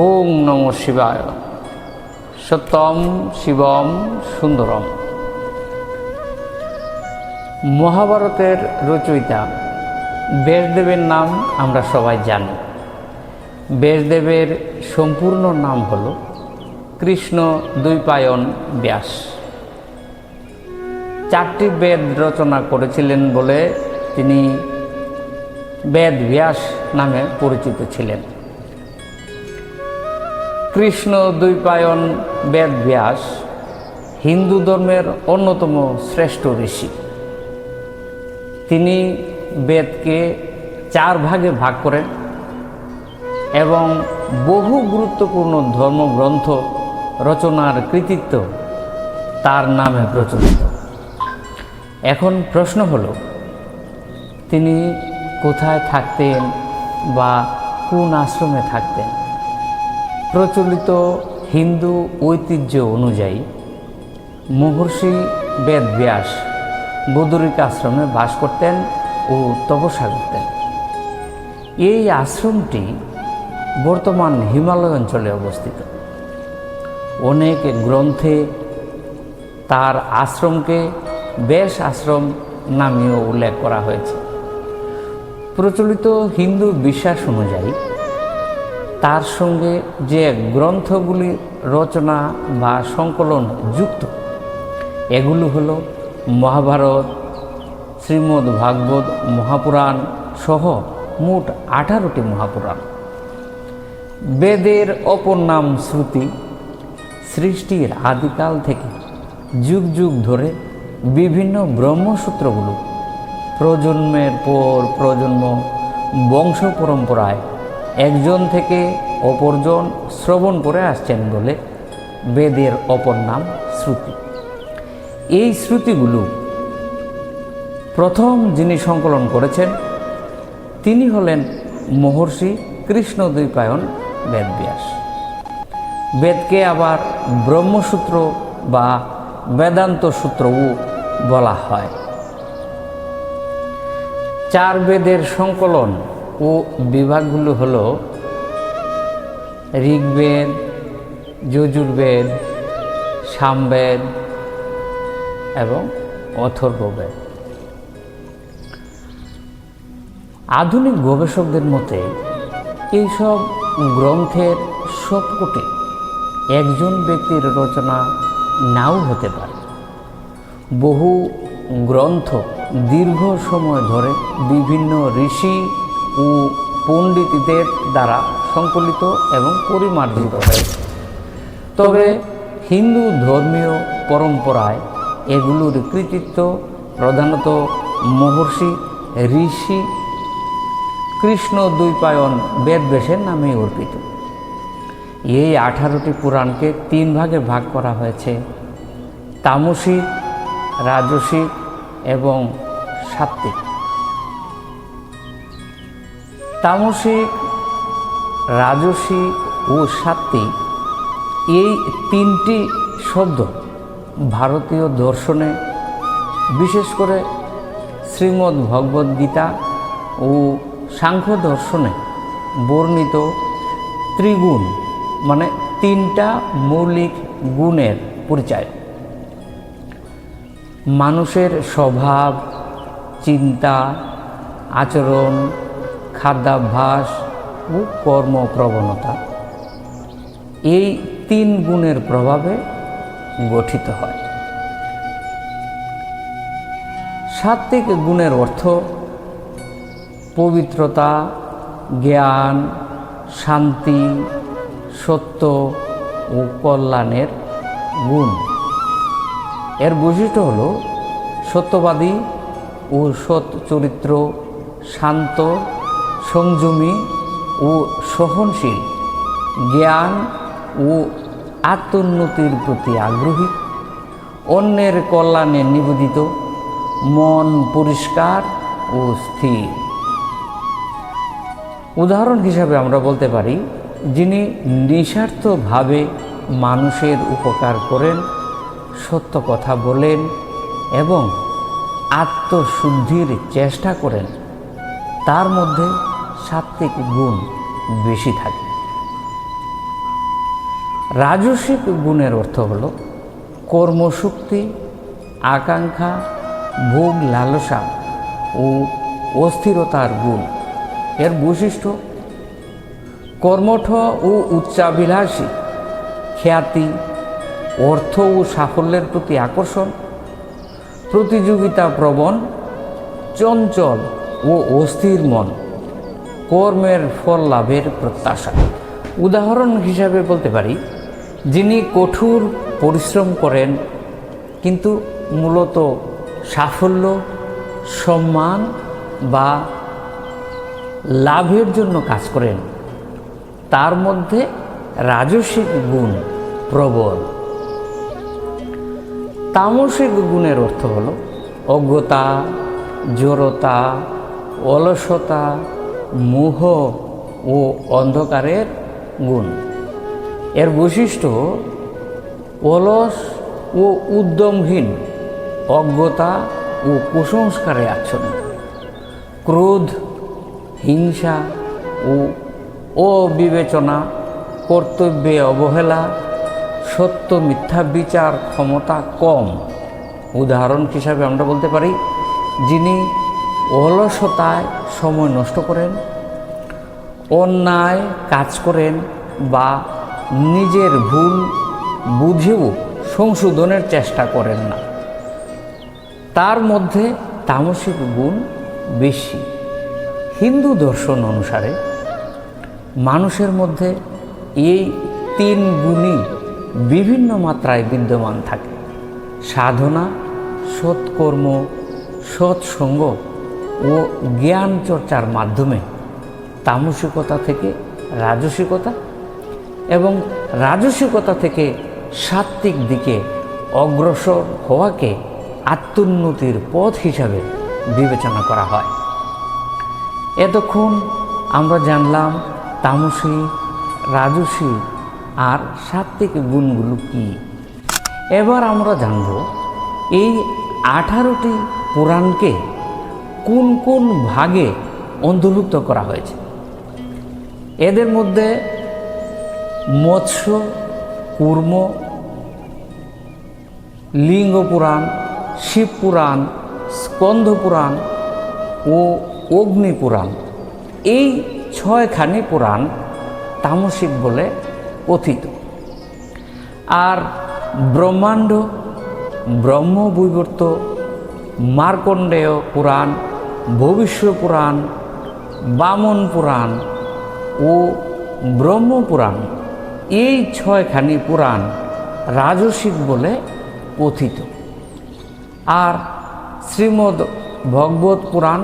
ওম নমঃ শিবায়। সত্যম শিবম সুন্দরম। মহাভারতের রচয়িতা ব্যাসদেবের নাম আমরা সবাই জানি। ব্যাসদেবের সম্পূর্ণ নাম হল কৃষ্ণ দ্বৈপায়ন ব্যাস। 4টি বেদ রচনা করেছিলেন বলে তিনি বেদ ব্যাস নামে পরিচিত ছিলেন। কৃষ্ণ দ্বৈপায়ন বেদ ব্যাস হিন্দু ধর্মের অন্যতম শ্রেষ্ঠ ঋষি। তিনি বেদকে 4 ভাগে ভাগ করেন এবং বহু গুরুত্বপূর্ণ ধর্মগ্রন্থ রচনার কৃতিত্ব তার নামে প্রচলিত। এখন প্রশ্ন হলো, তিনি কোথায় থাকতেন বা কোন আশ্রমে থাকতেন? প্রচলিত হিন্দু ঐতিহ্য অনুযায়ী মহর্ষি বেদব্যাস বদরিক আশ্রমে বাস করতেন ও তপস্যা করতেন। এই আশ্রমটি বর্তমান হিমালয় অঞ্চলে অবস্থিত। অনেক গ্রন্থে তার আশ্রমকে ব্যাস আশ্রম নামেও উল্লেখ করা হয়েছে। প্রচলিত হিন্দু বিশ্বাস অনুযায়ী তার সঙ্গে যে গ্রন্থগুলি রচনা বা সংকলন যুক্ত, এগুলো হলো মহাভারত, শ্রীমদ্ ভাগবত মহাপুরাণ সহ মোট 18টি মহাপুরাণ। বেদের অপর নাম শ্রুতি। সৃষ্টির আদিকাল থেকে যুগ যুগ ধরে বিভিন্ন ব্রহ্মসূত্রগুলো প্রজন্মের পর প্রজন্ম বংশ পরম্পরায় একজন থেকে অপরজন শ্রবণ করে আসছেন বলে বেদের অপর নাম শ্রুতি। এই শ্রুতিগুলো প্রথম যিনি সংকলন করেছেন তিনি হলেন মহর্ষি কৃষ্ণ দ্বৈপায়ন বেদব্যাস। বেদকে আবার ব্রহ্মসূত্র বা বেদান্ত সূত্রও বলা হয়। 4 বেদের সংকলন ও বিভাগগুলো হল ঋগ্বেদ, যজুর্বেদ, সামবেদ এবং অথর্ববেদ। আধুনিক গবেষকদের মতে এইসব গ্রন্থের সবকটি একজন ব্যক্তির রচনা নাও হতে পারে। বহু গ্রন্থ দীর্ঘ সময় ধরে বিভিন্ন ঋষি ও পণ্ডিতদের দ্বারা সংকলিত এবং পরিমার্জিত হয়েছে। তবে হিন্দু ধর্মীয় পরম্পরায় এগুলোর কৃতিত্ব প্রধানত মহর্ষি ঋষি কৃষ্ণ দ্বৈপায়ন বেদব্যাসের নামে অর্পিত। এই 18টি পুরাণকে 3 ভাগে ভাগ করা হয়েছে: তামসিক, রাজসিক এবং সাত্ত্বিক। তামসিক, রাজসিক ও সাত্ত্বিক এই 3টি শব্দ ভারতীয় দর্শনে, বিশেষ করে শ্রীমদ্ ভগবদ গীতা ও সাংখ্য দর্শনে বর্ণিত ত্রিগুণ মানে 3টা মৌলিক গুণের পরিচয়। মানুষের স্বভাব, চিন্তা, আচরণ, খাদ্যাভ্যাস ও কর্মপ্রবণতা এই 3 গুণের প্রভাবে গঠিত হয়। সাত্ত্বিক গুণের অর্থ পবিত্রতা, জ্ঞান, শান্তি, সত্য ও কল্যাণের গুণ। এর বৈশিষ্ট্য হল সত্যবাদী ও সৎ চরিত্র, শান্ত, সংযমী ও সহনশীল, জ্ঞান ও আত্মোন্নতির প্রতি আগ্রহী, অন্যের কল্যাণে নিবেদিত, মন পরিষ্কার ও স্থির। উদাহরণ হিসাবে আমরা বলতে পারি, যিনি নিঃস্বার্থভাবে মানুষের উপকার করেন, সত্য কথা বলেন এবং আত্মশুদ্ধির চেষ্টা করেন, তার মধ্যে সাত্ত্বিক গুণ বেশি থাকে। রাজসিক গুণের অর্থ হল কর্মশক্তি, আকাঙ্ক্ষা, ভোগ লালসা ও অস্থিরতার গুণ। এর বৈশিষ্ট্য কর্মঠ ও উচ্চাভিলাষী, খ্যাতি, অর্থ ও সাফল্যের প্রতি আকর্ষণ, প্রতিযোগিতা প্রবণ, চঞ্চল ও অস্থির মন, কর্মের ফল লাভের প্রত্যাশা। উদাহরণ হিসাবে বলতে পারি, যিনি কঠোর পরিশ্রম করেন কিন্তু মূলত সাফল্য, সম্মান বা লাভের জন্য কাজ করেন, তার মধ্যে রাজসিক গুণ প্রবল। তামসিক গুণের অর্থ হল অজ্ঞতা, জড়তা, অলসতা, মোহ ও অন্ধকারের গুণ। এর বৈশিষ্ট্য অলস ও উদ্যমহীন, অজ্ঞতা ও কুসংস্কারে আচ্ছন্ন, ক্রোধ, হিংসা ও অবিবেচনা, কর্তব্যে অবহেলা, সত্য মিথ্যা বিচার ক্ষমতা কম। উদাহরণ হিসাবে আমরা বলতে পারি, যিনি অলসতায় সময় নষ্ট করেন, অন্যায় কাজ করেন বা নিজের ভুল বুঝেও সংশোধনের চেষ্টা করেন না, তার মধ্যে তামসিক গুণ বেশি। হিন্দু দর্শন অনুসারে মানুষের মধ্যে এই তিন গুণই বিভিন্ন মাত্রায় বিদ্যমান থাকে। সাধনা, সৎকর্ম, সৎসঙ্গ ও জ্ঞান চর্চার মাধ্যমে তামসিকতা থেকে রাজসিকতা এবং রাজসিকতা থেকে সাত্ত্বিক দিকে অগ্রসর হওয়াকে আত্মোন্নতির পথ হিসাবে বিবেচনা করা হয়। এতক্ষণ আমরা জানলাম তামসিক, রাজসিক আর সাত্ত্বিক গুণগুলো কি। এবার আমরা জানব এই 18টি পুরাণকে কোন কোন ভাগে অন্তর্ভুক্ত করা হয়েছে। এদের মধ্যে মৎস্য, কূর্ম, লিঙ্গ পুরাণ, শিব পুরাণ, স্কন্ধ পুরাণ ও অগ্নি পুরাণ, এই 6খানি পুরাণ তামসিক বলে কথিত। আর ব্রহ্মাণ্ড, ব্রহ্মবৈবর্ত, মার্কণ্ডেয় পুরাণ, ভবিষ্য পুরাণ, বামন পুরাণ ও ব্রহ্মপুরাণ, এই 6খানি পুরাণ রাজসিক বলে কথিত। আর শ্রীমদ্ ভগবত পুরাণ,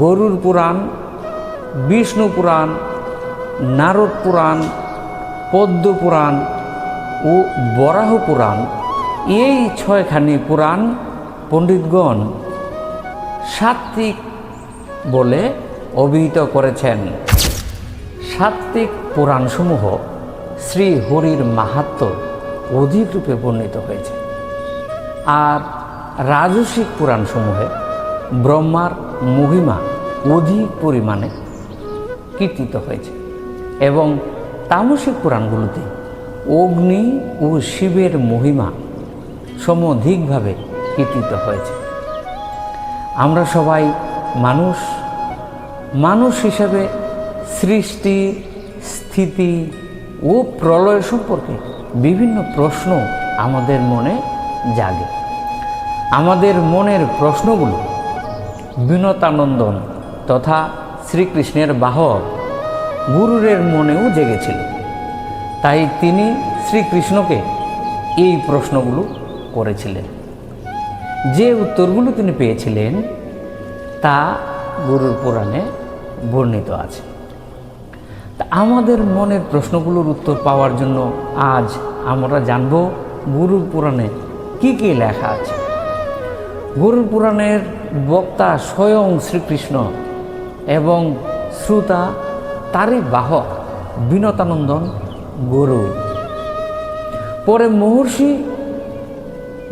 গরুড় পুরাণ, বিষ্ণু পুরাণ, নারদ পুরাণ, পদ্ম পুরাণ ও বরাহ পুরাণ, এই 6খানি পুরাণ পণ্ডিতগণ সাত্ত্বিক বলে অভিহিত করেছেন। সাত্ত্বিক পুরাণসমূহ শ্রী হরির মাহাত্ম্য অধিক রূপে বর্ণিত হয়েছে। আর রাজসিক পুরাণসমূহে ব্রহ্মার মহিমা অধিক পরিমাণে কীর্তিত হয়েছে এবং তামসিক পুরাণগুলোতে অগ্নি ও শিবের মহিমা সমধিকভাবে কীর্তিত হয়েছে। আমরা সবাই মানুষ হিসাবে সৃষ্টি, স্থিতি ও প্রলয় সম্পর্কে বিভিন্ন প্রশ্ন আমাদের মনে জাগে। আমাদের মনের প্রশ্নগুলো বিনতানন্দন তথা শ্রীকৃষ্ণের বাহক গুরুরের মনেও জেগেছিল। তাই তিনি শ্রীকৃষ্ণকে এই প্রশ্নগুলো করেছিলেন। যে উত্তরগুলো তিনি পেয়েছিলেন তা গরুড় পুরাণে বর্ণিত আছে। তা আমাদের মনের প্রশ্নগুলোর উত্তর পাওয়ার জন্য আজ আমরা জানব গরুড় পুরাণে কি কি লেখা আছে। গরুড় পুরাণের বক্তা স্বয়ং শ্রীকৃষ্ণ এবং শ্রোতা তারই বাহক বিনতানন্দন গরুড়। পরে মহর্ষি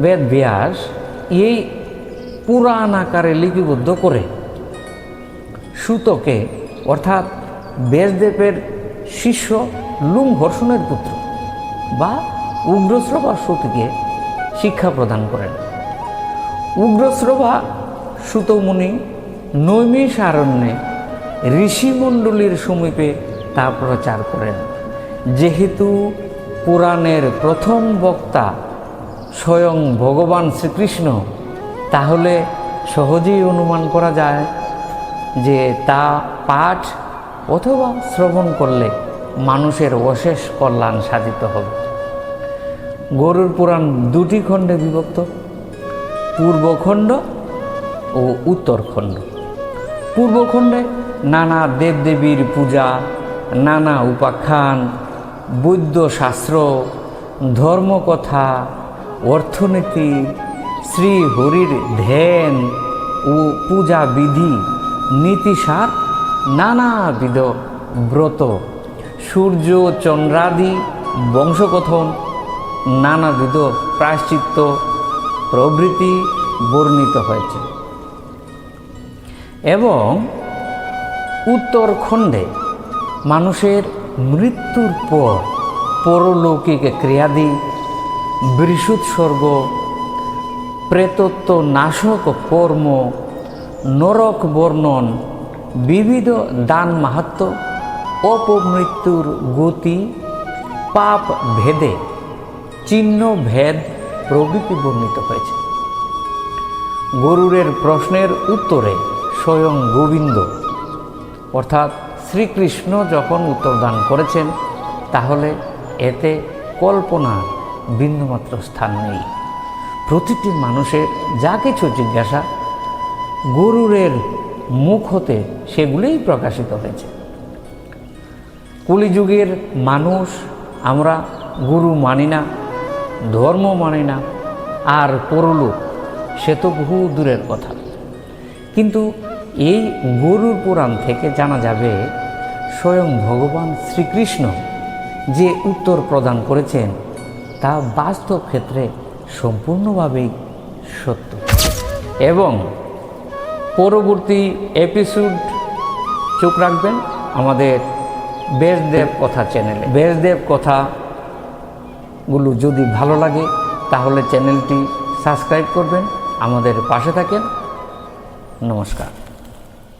বেদব্যাস এই পুরাণ আকারে লিপিবদ্ধ করে সুতকে, অর্থাৎ ব্যাসদেবের শিষ্য লুমহর্ষণের পুত্র বা উগ্রশ্রবা সতীকে শিক্ষা প্রদান করেন। উগ্রশ্রবা সুতমুনি নৈমিষারণ্যে ঋষিমণ্ডলীর সমীপে তা প্রচার করেন। যেহেতু পুরাণের প্রথম বক্তা স্বয়ং ভগবান শ্রীকৃষ্ণ, তাহলে সহজেই অনুমান করা যায় যে তা পাঠ অথবা শ্রবণ করলে মানুষের অশেষ কল্যাণ সাধিত হবে। গরুড় পুরাণ দুটি খণ্ডে বিভক্ত, পূর্বখণ্ড ও উত্তরখণ্ড। পূর্বখণ্ডে নানা দেবদেবীর পূজা, নানা উপাখ্যান, বৈদ্যশাস্ত্র, ধর্মকথা, অর্থনীতি, শ্রীহরির ধ্যান ও পূজাবিধি, নীতিসার, নানাবিধ ব্রত, সূর্য চন্দ্রাদি বংশকথন, নানাবিধ প্রায়শ্চিত্ত প্রভৃতি বর্ণিত হয়েছে। এবং উত্তরখণ্ডে মানুষের মৃত্যুর পর পরলৌকিক ক্রিয়াদি, বৃষুৎসর্গ, প্রেতত্ব নাশক কর্ম, নরক বর্ণন, বিবিধ দান মাহাত্ম্য, অপমৃত্যুর গতি, পাপ ভেদে চিহ্ন ভেদ প্রভৃতি বর্ণিত হয়েছে। গরুড়ের প্রশ্নের উত্তরে স্বয়ং গোবিন্দ অর্থাৎ শ্রীকৃষ্ণ যখন উত্তরদান করেছেন, তাহলে এতে কল্পনার বিন্দুমাত্র স্থান নেই। প্রতিটি মানুষের যা কিছু জিজ্ঞাসা গরুড়ের মুখ হতে সেগুলোই প্রকাশিত হয়েছে। কলিযুগের মানুষ আমরা গুরু মানি না, ধর্ম মানি না, আর পরলোক সে তো বহু দূরের কথা। কিন্তু এই গরুড় পুরাণ থেকে জানা যাবে স্বয়ং ভগবান শ্রীকৃষ্ণ যে উত্তর প্রদান করেছেন তা বাস্তব ক্ষেত্রে সম্পূর্ণভাবেই সত্য। এবং পরবর্তী এপিসোড চোখ রাখবেন আমাদের ব্যাসদেব কথা চ্যানেলে। ব্যাসদেব কথাগুলো যদি ভালো লাগে তাহলে চ্যানেলটি সাবস্ক্রাইব করবেন, আমাদের পাশে থাকেন। নমস্কার।